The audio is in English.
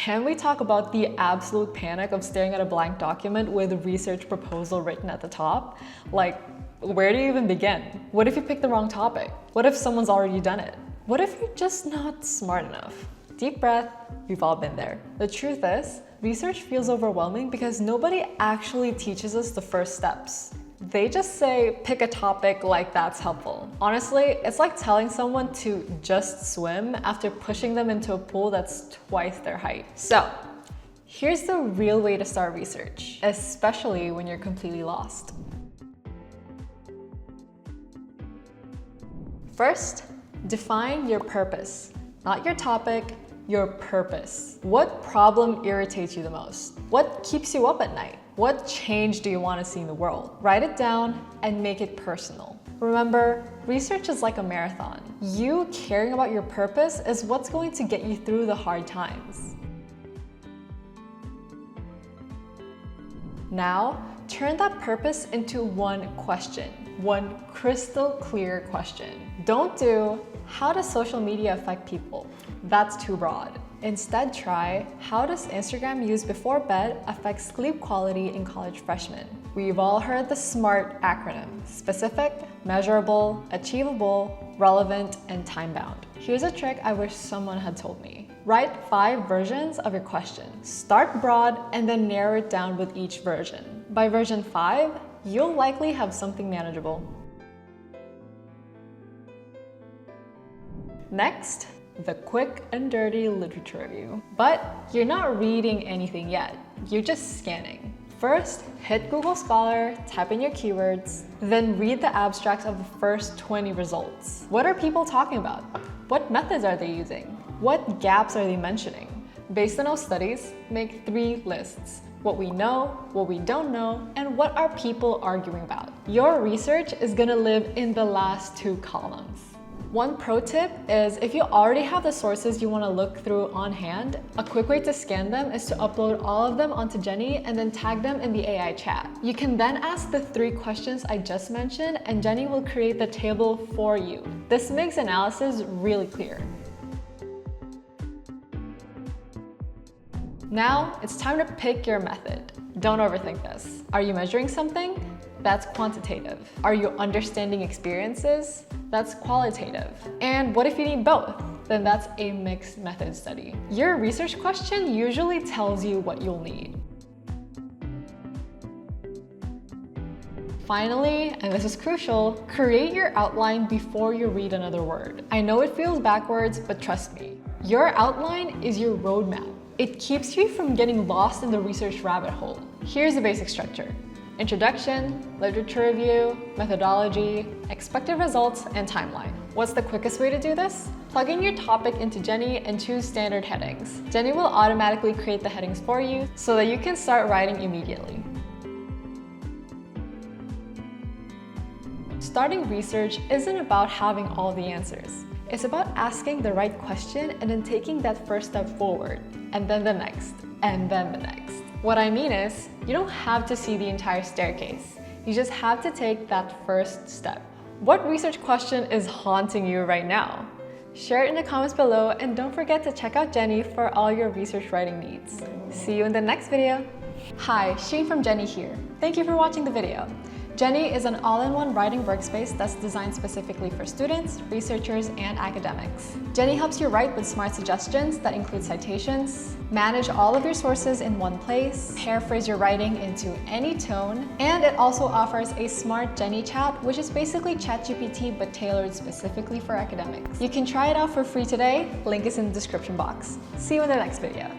Can we talk about the absolute panic of staring at a blank document with a research proposal written at the top? Like, where do you even begin? What if you pick the wrong topic? What if someone's already done it? What if you're just not smart enough? Deep breath, we've all been there. The truth is, research feels overwhelming because nobody actually teaches us the first steps. They just say, pick a topic like that's helpful. Honestly, it's like telling someone to just swim after pushing them into a pool that's twice their height. So, here's the real way to start research, especially when you're completely lost. First, define your purpose. Not your topic, your purpose. What problem irritates you the most? What keeps you up at night? What change do you want to see in the world? Write it down and make it personal. Remember, research is like a marathon. You caring about your purpose is what's going to get you through the hard times. Now, turn that purpose into one question. One crystal clear question. Don't do, how does social media affect people? That's too broad. Instead, try, how does Instagram used before bed affect sleep quality in college freshmen? We've all heard the SMART acronym: specific, measurable, achievable, relevant, and time-bound. Here's a trick I wish someone had told me. Write 5 versions of your question. Start broad and then narrow it down with each version. By version 5, you'll likely have something manageable. Next, the quick and dirty literature review. But you're not reading anything yet, you're just scanning. First, hit Google Scholar, type in your keywords, then read the abstracts of the first 20 results. What are people talking about? What methods are they using? What gaps are they mentioning? Based on those studies, make 3 lists. What we know, what we don't know, and what are people arguing about. Your research is gonna live in the last 2 columns. One pro tip is, if you already have the sources you want to look through on hand, a quick way to scan them is to upload all of them onto Jenny and then tag them in the AI chat. You can then ask the 3 questions I just mentioned and Jenny will create the table for you. This makes analysis really clear. Now, it's time to pick your method. Don't overthink this. Are you measuring something? That's quantitative. Are you understanding experiences? That's qualitative. And what if you need both? Then that's a mixed method study. Your research question usually tells you what you'll need. Finally, and this is crucial, create your outline before you read another word. I know it feels backwards, but trust me, your outline is your roadmap. It keeps you from getting lost in the research rabbit hole. Here's the basic structure: introduction, literature review, methodology, expected results, and timeline. What's the quickest way to do this? Plug in your topic into Jenny and choose standard headings. Jenny will automatically create the headings for you so that you can start writing immediately. Starting research isn't about having all the answers. It's about asking the right question and then taking that first step forward, and then the next, and then the next. What I mean is, you don't have to see the entire staircase. You just have to take that first step. What research question is haunting you right now? Share it in the comments below and don't forget to check out Jenny for all your research writing needs. See you in the next video. Hi, Shane from Jenny here. Thank you for watching the video. Jenny is an all-in-one writing workspace that's designed specifically for students, researchers, and academics. Jenny helps you write with smart suggestions that include citations, manage all of your sources in one place, paraphrase your writing into any tone, and it also offers a smart Jenny chat, which is basically ChatGPT but tailored specifically for academics. You can try it out for free today. Link is in the description box. See you in the next video.